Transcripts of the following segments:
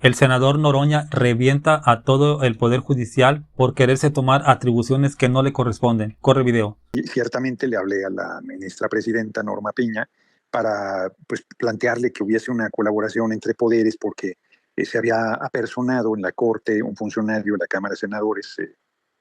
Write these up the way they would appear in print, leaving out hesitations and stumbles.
El senador Noroña revienta a todo el Poder Judicial por quererse tomar atribuciones que no le corresponden. Corre video. Y ciertamente le hablé a la ministra presidenta Norma Piña para pues, plantearle que hubiese una colaboración entre poderes porque se había apersonado en la Corte un funcionario de la Cámara de Senadores,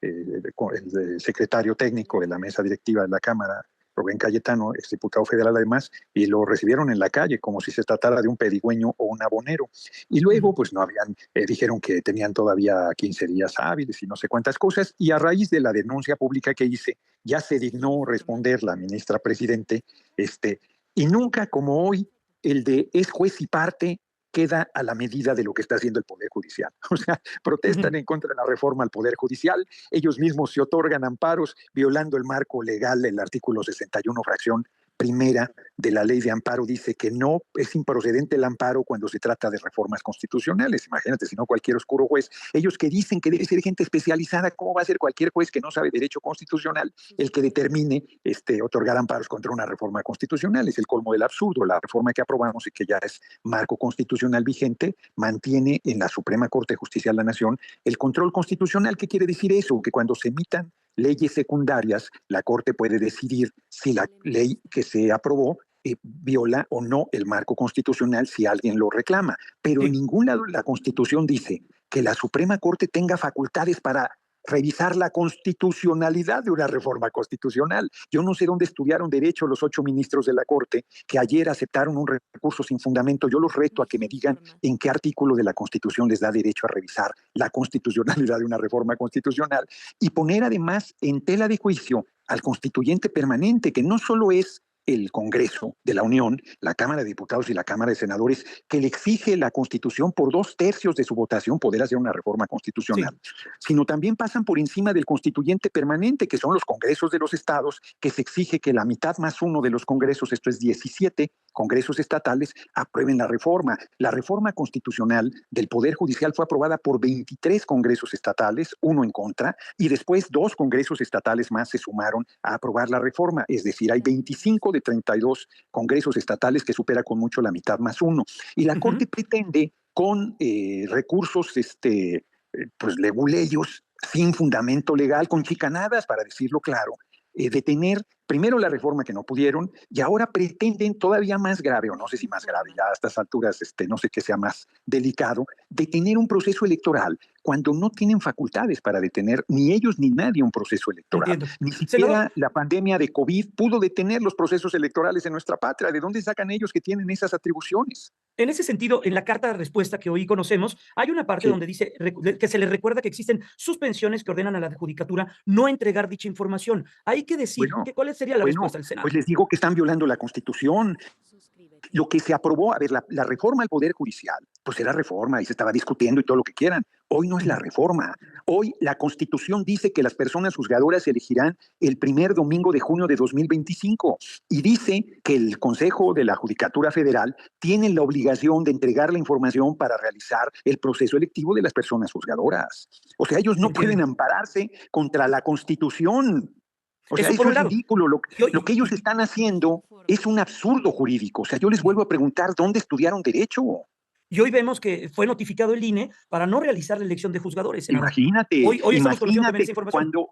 el secretario técnico de la mesa directiva de la Cámara, Rubén Cayetano, exdiputado federal además, y lo recibieron en la calle como si se tratara de un pedigüeño o un abonero. Y luego, pues no habían, dijeron que tenían todavía 15 días hábiles y no sé cuántas cosas, y a raíz de la denuncia pública que hice, ya se dignó responder la ministra presidente, y nunca como hoy, el de es juez y parte queda a la medida de lo que está haciendo el Poder Judicial. O sea, protestan en contra de la reforma al Poder Judicial, ellos mismos se otorgan amparos violando el marco legal, el artículo 61, fracción primera de la ley de amparo dice que no es improcedente el amparo cuando se trata de reformas constitucionales. Imagínate, si no cualquier oscuro juez, ellos que dicen que debe ser gente especializada, ¿cómo va a ser cualquier juez que no sabe derecho constitucional el que determine otorgar amparos contra una reforma constitucional? Es el colmo del absurdo. La reforma que aprobamos y que ya es marco constitucional vigente mantiene en la Suprema Corte de Justicia de la Nación el control constitucional. ¿Qué quiere decir eso? Que cuando se emitan leyes secundarias, la Corte puede decidir si la ley que se aprobó viola o no el marco constitucional si alguien lo reclama. Pero en ningún lado la Constitución dice que la Suprema Corte tenga facultades para revisar la constitucionalidad de una reforma constitucional. Yo no sé dónde estudiaron derecho los 8 ministros de la Corte que ayer aceptaron un recurso sin fundamento. Yo los reto a que me digan en qué artículo de la Constitución les da derecho a revisar la constitucionalidad de una reforma constitucional y poner además en tela de juicio al constituyente permanente, que no solo es el Congreso de la Unión, la Cámara de Diputados y la Cámara de Senadores, que le exige la Constitución por 2/3 de su votación poder hacer una reforma constitucional, sino también pasan por encima del constituyente permanente, que son los congresos de los estados, que se exige que la mitad más uno de los congresos, esto es 17 congresos estatales, aprueben la reforma. La reforma constitucional del Poder Judicial fue aprobada por 23 congresos estatales, uno en contra, y después 2 congresos estatales más se sumaron a aprobar la reforma, es decir, hay 25 de 32 congresos estatales que supera con mucho la mitad más uno. Y la Corte pretende con recursos pues leguleyos, sin fundamento legal, con chicanadas, para decirlo claro, detener primero la reforma que no pudieron y ahora pretenden todavía más grave, o no sé si más grave, ya a estas alturas no sé qué sea más delicado, detener un proceso electoral cuando no tienen facultades para detener ni ellos ni nadie un proceso electoral. Entiendo. Ni Senador, siquiera la pandemia de COVID pudo detener los procesos electorales en nuestra patria. ¿De dónde sacan ellos que tienen esas atribuciones? en ese sentido, en la carta de respuesta que hoy conocemos, hay una parte Sí. donde dice que se les recuerda que existen suspensiones que ordenan a la Judicatura no entregar dicha información. ¿Hay que decir? Bueno, ¿Cuál sería la bueno, respuesta del pues Senado? les digo que están violando la Constitución. Lo que se aprobó, a ver, la reforma al Poder Judicial, pues era reforma y se estaba discutiendo y todo lo que quieran. Hoy no es la reforma. Hoy la Constitución dice que las personas juzgadoras se elegirán el primer domingo de junio de 2025 y dice que el Consejo de la Judicatura Federal tiene la obligación de entregar la información para realizar el proceso electivo de las personas juzgadoras. O sea, ellos no pueden Entiendo. ampararse contra la Constitución. O sea, Eso por eso un es lado. ridículo. Y Lo hoy que ellos están haciendo es un absurdo jurídico. O sea, yo les vuelvo a preguntar, ¿dónde estudiaron derecho? y hoy vemos que fue notificado el INE para no realizar la elección de juzgadores, senador. Imagínate, Hoy estamos conociendo también imagínate esa información.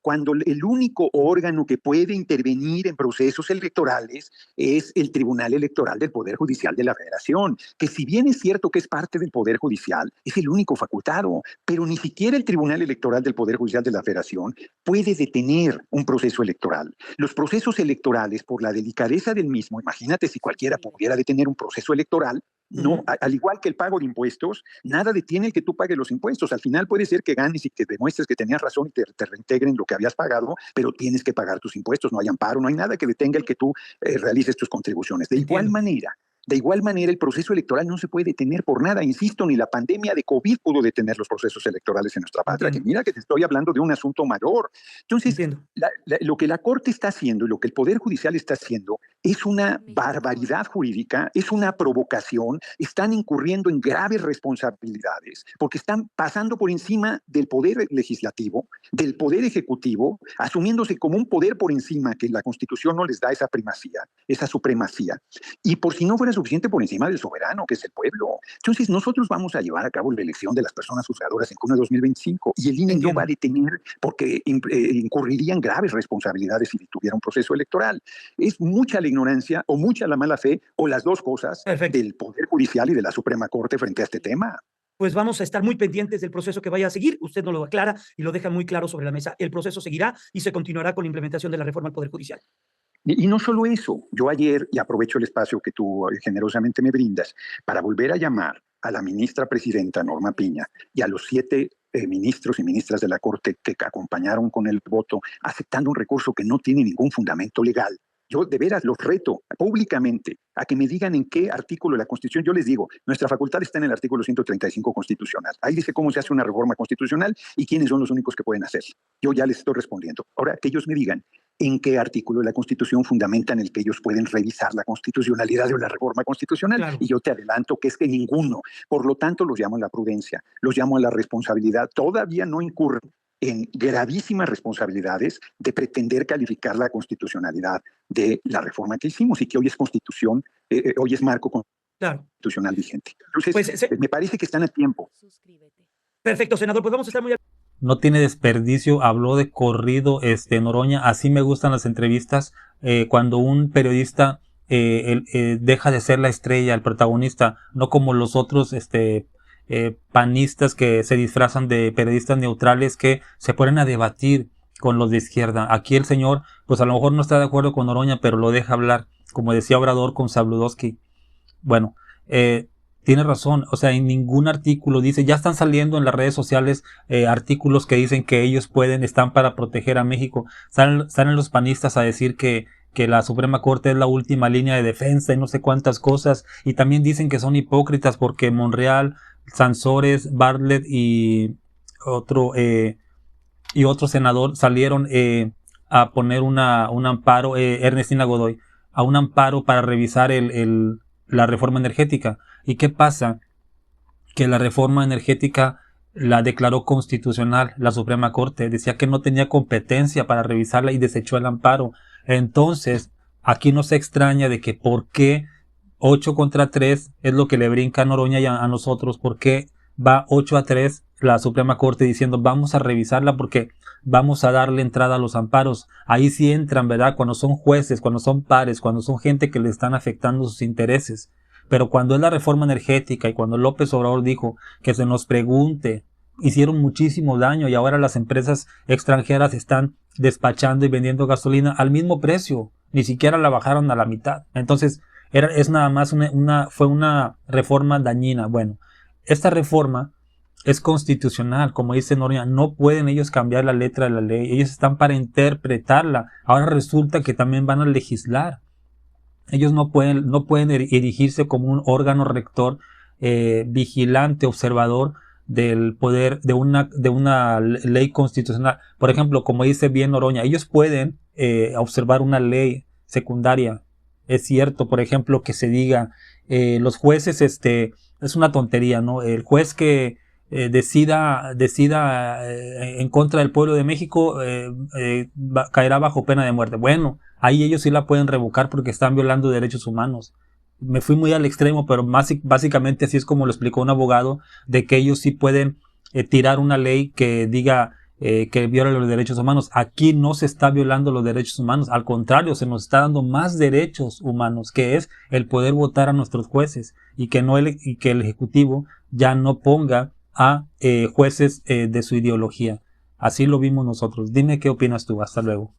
cuando el único órgano que puede intervenir en procesos electorales es el Tribunal Electoral del Poder Judicial de la Federación, que si bien es cierto que es parte del Poder Judicial, es el único facultado, pero ni siquiera el Tribunal Electoral del Poder Judicial de la Federación puede detener un proceso electoral. Los procesos electorales, por la delicadeza del mismo, imagínate si cualquiera pudiera detener un proceso electoral, no, al igual que el pago de impuestos, nada detiene el que tú pagues los impuestos. Al final puede ser que ganes y que demuestres que tenías razón y te reintegren lo que habías pagado, pero tienes que pagar tus impuestos. No hay amparo, no hay nada que detenga el que tú realices tus contribuciones. Entiendo. De igual manera, el proceso electoral no se puede detener por nada. Insisto, ni la pandemia de COVID pudo detener los procesos electorales en nuestra patria, que Entiendo. mira que te estoy hablando de un asunto mayor. Entonces, Entiendo. lo que la Corte está haciendo y lo que el Poder Judicial está haciendo es una barbaridad jurídica, es una provocación, están incurriendo en graves responsabilidades, porque están pasando por encima del poder legislativo, del poder ejecutivo, asumiéndose como un poder por encima que la Constitución no les da esa primacía, esa supremacía, y por si no fuera suficiente, por encima del soberano, que es el pueblo. Entonces, nosotros vamos a llevar a cabo la elección de las personas juzgadoras en junio de 2025, y el INE no va a detener porque incurriría en graves responsabilidades si tuviera un proceso electoral. Es mucha la ignorancia o mucha la mala fe o las dos cosas del Poder Judicial y de la Suprema Corte frente a este tema. Pues vamos a estar muy pendientes del proceso que vaya a seguir. Usted nos lo aclara y lo deja muy claro sobre la mesa. El proceso seguirá y se continuará con la implementación de la reforma al Poder Judicial. Y no solo eso, yo ayer, y aprovecho el espacio que tú generosamente me brindas, para volver a llamar a la ministra presidenta Norma Piña y a los 7 ministros y ministras de la Corte que acompañaron con el voto, aceptando un recurso que no tiene ningún fundamento legal. Yo de veras los reto públicamente a que me digan en qué artículo de la Constitución. Yo les digo, nuestra facultad está en el artículo 135 constitucional. Ahí dice cómo se hace una reforma constitucional y quiénes son los únicos que pueden hacerlo. Yo ya les estoy respondiendo. Ahora que ellos me digan en qué artículo de la Constitución fundamentan el que ellos pueden revisar la constitucionalidad de la reforma constitucional. Claro. Y yo te adelanto que es que ninguno. Por lo tanto, los llamo a la prudencia, los llamo a la responsabilidad. Todavía no incurren en gravísimas responsabilidades de pretender calificar la constitucionalidad de la reforma que hicimos y que hoy es constitución, hoy es marco constitucional vigente. Entonces, pues, me parece que están a tiempo. Perfecto, senador, pues vamos a estar muy... No tiene desperdicio, habló de corrido Noroña. Así me gustan las entrevistas, cuando un periodista deja de ser la estrella, el protagonista, no como los otros panistas que se disfrazan de periodistas neutrales que se ponen a debatir con los de izquierda. Aquí el señor, pues a lo mejor no está de acuerdo con Noroña, pero lo deja hablar, como decía Obrador con Sabludowski. Bueno, tiene razón, o sea, en ningún artículo dice, ya están saliendo en las redes sociales artículos que dicen que ellos están para proteger a México. Salen los panistas a decir que la Suprema Corte es la última línea de defensa y no sé cuántas cosas, y también dicen que son hipócritas porque Monreal, Sansores, Bartlett y otro senador salieron a poner un amparo, Ernestina Godoy, a un amparo para revisar la reforma energética. ¿Y qué pasa? Que la reforma energética la declaró constitucional la Suprema Corte, decía que no tenía competencia para revisarla y desechó el amparo. Entonces, aquí no se extraña de que por qué 8 contra 3 es lo que le brinca a Noroña y a nosotros, porque va 8-3 la Suprema Corte diciendo vamos a revisarla porque vamos a darle entrada a los amparos. Ahí sí entran, ¿verdad? Cuando son jueces, cuando son pares, cuando son gente que le están afectando sus intereses. Pero cuando es la reforma energética y cuando López Obrador dijo que se nos pregunte, hicieron muchísimo daño y ahora las empresas extranjeras están despachando y vendiendo gasolina al mismo precio, ni siquiera la bajaron a la mitad. Entonces es nada más fue una reforma dañina. Bueno, esta reforma es constitucional, como dice Noroña, no pueden ellos cambiar la letra de la ley, ellos están para interpretarla. Ahora resulta que también van a legislar. Ellos no pueden erigirse como un órgano rector, vigilante, observador del poder de una ley constitucional. Por ejemplo, como dice bien Noroña, ellos pueden observar una ley secundaria. Es cierto, por ejemplo, que se diga los jueces, es una tontería, ¿no? El juez que decida en contra del pueblo de México caerá bajo pena de muerte. Bueno, ahí ellos sí la pueden revocar porque están violando derechos humanos. Me fui muy al extremo, pero básicamente así es como lo explicó un abogado, de que ellos sí pueden tirar una ley que diga que viola los derechos humanos. Aquí no se está violando los derechos humanos, al contrario, se nos está dando más derechos humanos, que es el poder votar a nuestros jueces y que el Ejecutivo ya no ponga a jueces de su ideología. Así lo vimos nosotros. Dime qué opinas tú. Hasta luego.